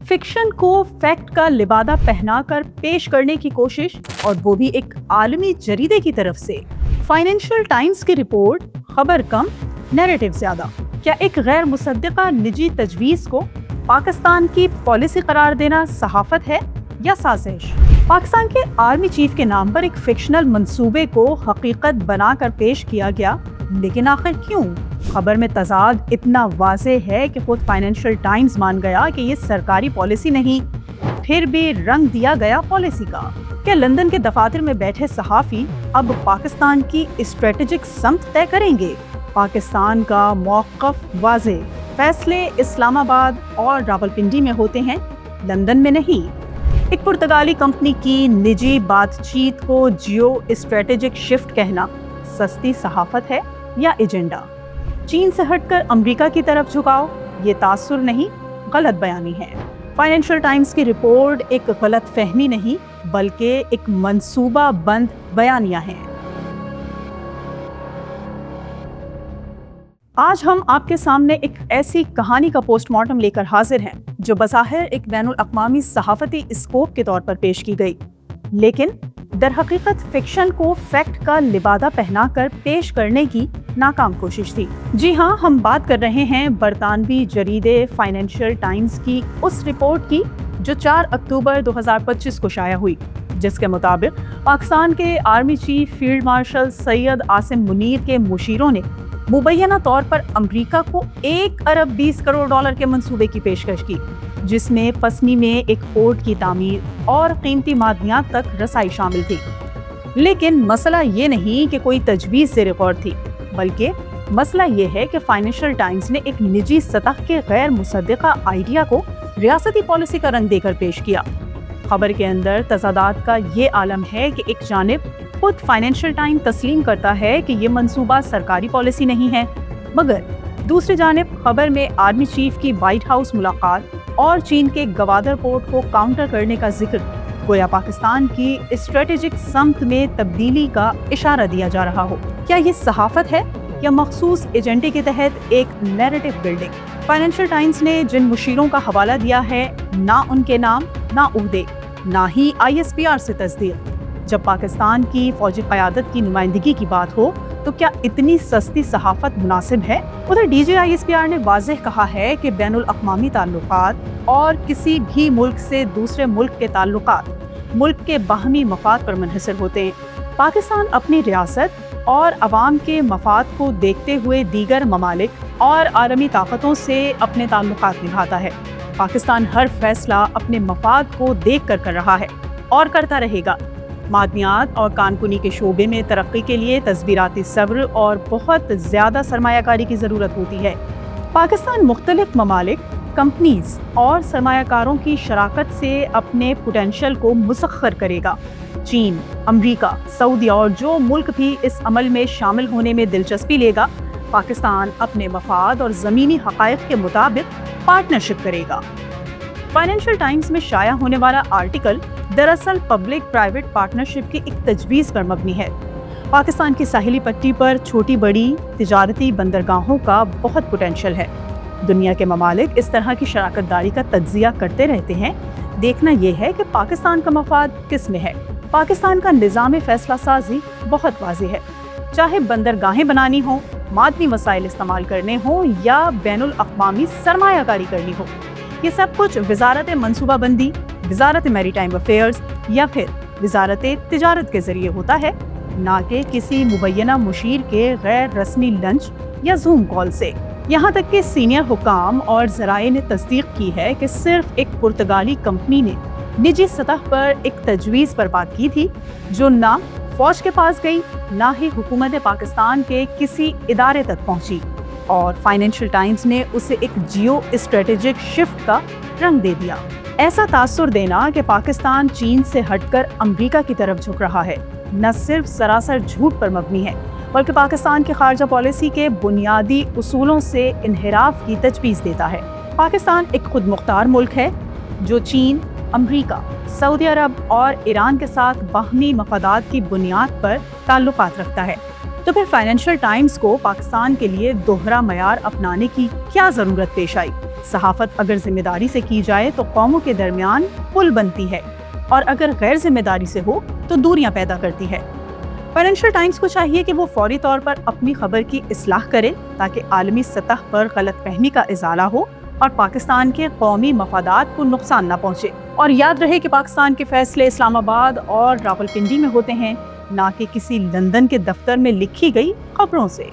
Fiction को fact का लिबादा पहनाकर पेश करने की कोशिश, और वो भी एक आलमी जरीदे की तरफ से। फाइनेंशियल टाइम्स की रिपोर्ट, खबर कम नैरेटिव ज्यादा। क्या एक गैर मुसद्दिका निजी तजवीज़ को पाकिस्तान की पॉलिसी करार देना सहाफत है या साजिश? पाकिस्तान के आर्मी चीफ के नाम पर एक फिक्शनल मंसूबे को हकीकत बनाकर पेश किया गया, लेकिन आखिर क्यों? खबर में तजाद इतना वाज़ेह है कि खुद फाइनेंशियल टाइम्स मान गया कि ये सरकारी पॉलिसी नहीं, फिर भी रंग दिया गया पॉलिसी का। क्या लंदन के दफातर में बैठे सहाफ़ी अब पाकिस्तान की स्ट्रेटेजिक समत तय करेंगे? पाकिस्तान का मौक़िफ़ वाज़ेह, फैसले इस्लामाबाद और रावलपिंडी में होते हैं, लंदन में नहीं। एक पुर्तगाली कंपनी की निजी बातचीत को जियो स्ट्रेटेजिक शिफ्ट कहना सस्ती सहाफत है या एजेंडा? चीन से हटकर अमेरिका की तरफ झुकाव, ये तासुर नहीं, गलत बयानी है। फाइनेंशियल टाइम्स की रिपोर्ट एक गलत फहमी नहीं, बल्कि एक मंसूबा बंद बयानिया है। आज हम आपके सामने एक ऐसी कहानी का पोस्टमार्टम लेकर हाजिर हैं जो बज़ाहिर एक बैनुल अक़वामी सहाफ़ती स्कोप के तौर पर पेश की गई, लेकिन दर हकीकत फिक्शन को फैक्ट का लिबादा पहनाकर पेश करने की नाकाम कोशिश थी। जी हाँ, हम बात कर रहे हैं बरतानवी जरीदे फाइनेंशियल टाइम्स की उस रिपोर्ट की जो 4 अक्टूबर 2025 को शाया हुई, जिसके मुताबिक पाकिस्तान के army chief field marshal Syed Asim Munir के मुशीरों ने मुबैना तौर पर अमेरिका को 1 अरब 20 करोड़ डॉलर के मंसूबे की पेशकश की, जिसमें पसनी में एक पोर्ट की तामीर और कीमती मादनियात तक रसाई शामिल थी। लेकिन मसला ये नहीं कि कोई तजवीज़ ज़ेर गौर थी, बल्कि मसला ये है कि फाइनेंशियल टाइम्स ने एक निजी सतह के गैर मुसद्दिका आइडिया को रियासती पॉलिसी का रंग देकर पेश किया। खबर के अंदर तजादात का ये आलम है कि एक जानिब खुद फाइनेंशियल टाइम तस्लीम करता है कि ये मंसूबा सरकारी पॉलिसी नहीं है, मगर दूसरी जानिब खबर में आर्मी चीफ की व्हाइट हाउस मुलाकात और चीन के गवादर पोर्ट को काउंटर करने का जिक्र गोया पाकिस्तान की स्ट्रेटेजिक समत में तब्दीली का इशारा दिया जा रहा हो। क्या ये सहाफत है या मखसूस एजेंडे के तहत एक नैरेटिव बिल्डिंग? फाइनेंशियल टाइम्स ने जिन मुशीरों का हवाला दिया है, ना उनके नाम, ना उहदे, ना ही ISPR से तस्दीक। जब पाकिस्तान की फौजी क़यादत की नुमाइंदगी की बात हो तो क्या इतनी सस्ती सहाफत मुनासिब है? उधर DG ISPR ने वाज़ेह कहा है कि बैनुल अक़वामी ताल्लुकात और किसी भी मुल्क से दूसरे मुल्क के ताल्लुकात मुल्क के बाहमी मफाद पर मुनहसर होते हैं। पाकिस्तान अपनी रियासत और अवाम के मफाद को देखते हुए दीगर ममालिक और आलमी ताकतों से अपने ताल्लुकात निभाता है। पाकिस्तान हर फैसला अपने मफाद को देख कर रहा है और करता रहेगा। मादनियात और कानकुनी के शोबे में तरक्की के लिए तस्बीराती सब्र और बहुत ज़्यादा सरमायाकारी की ज़रूरत होती है। पाकिस्तान मुख्तलिफ ममालिक, कंपनीज और सरमायाकारों की शराकत से अपने पोटेंशियल को मुसख्खर करेगा। चीन, अमेरिका, सऊदी और जो मुल्क भी इस अमल में शामिल होने में दिलचस्पी लेगा, पाकिस्तान अपने मफाद और ज़मीनी हक़ाइक़ के मुताबिक पार्टनरशिप करेगा। फाइनेंशियल टाइम्स में शाया होने वाला आर्टिकल दरअसल पब्लिक प्राइवेट पार्टनरशिप की एक तजवीज़ पर मबनी है। पाकिस्तान की साहिली पट्टी पर छोटी बड़ी तिजारती बंदरगाहों का बहुत पोटेंशियल है। दुनिया के ममालिक इस तरह की शराकत दारी का तज्जिया करते रहते हैं। देखना यह है कि पाकिस्तान का मफाद किस में है। पाकिस्तान का निज़ाम फैसला साजी बहुत वाज़ेह है, चाहे बंदरगाहें बनानी हो, मादनी वसाइल इस्तेमाल करने हो या बैनुल अक़वामी सरमायाकारी करनी हो, ये सब कुछ वज़ारत मनसूबाबंदी, वज़ारत मैरीटाइम अफेयर्स या फिर वज़ारत तिजारत के ज़रिए होता है, ना कि किसी मुबैना मुशीर के गैर रस्मी लंच या जूम कॉल से। यहाँ तक कि सीनियर हुकाम और ज़राए ने तस्दीक की है कि सिर्फ एक पुर्तगाली कंपनी ने निजी सतह पर एक तजवीज़ पर बात की थी, जो ना फौज के पास गई, ना ही हुकूमत पाकिस्तान के किसी इदारे तक पहुँची, और फाइनेंशियल टाइम्स ने उसे एक जियो स्ट्रेटेजिक शिफ्ट का रंग दे दिया। ऐसा तासुर देना कि पाकिस्तान चीन से हटकर अमेरिका की तरफ झुक रहा है, न सिर्फ सरासर झूठ पर मबनी है, बल्कि पाकिस्तान की खारजा पॉलिसी के बुनियादी उसूलों से इन्हिराफ की तजवीज़ देता है। पाकिस्तान एक खुद मुख्तार मुल्क है जो चीन, अमेरिका, सऊदी अरब और ईरान के साथ बाहमी मफादात की बुनियाद पर ताल्लुकात रखता है। तो फिर फाइनेंशियल टाइम्स को पाकिस्तान के लिए दोहरा मयार अपनाने की क्या ज़रूरत पेश आई? صحافت اگر ذمہ داری سے کی جائے تو قوموں کے درمیان پل بنتی ہے، اور اگر غیر ذمہ داری سے ہو تو دوریاں پیدا کرتی ہے۔ فائنینشیل ٹائمز کو چاہیے کہ وہ فوری طور پر اپنی خبر کی اصلاح کرے تاکہ عالمی سطح پر غلط فہمی کا ازالہ ہو اور پاکستان کے قومی مفادات کو نقصان نہ پہنچے۔ اور یاد رہے کہ پاکستان کے فیصلے اسلام آباد اور راولپنڈی میں ہوتے ہیں، نہ کہ کسی لندن کے دفتر میں لکھی گئی خبروں سے۔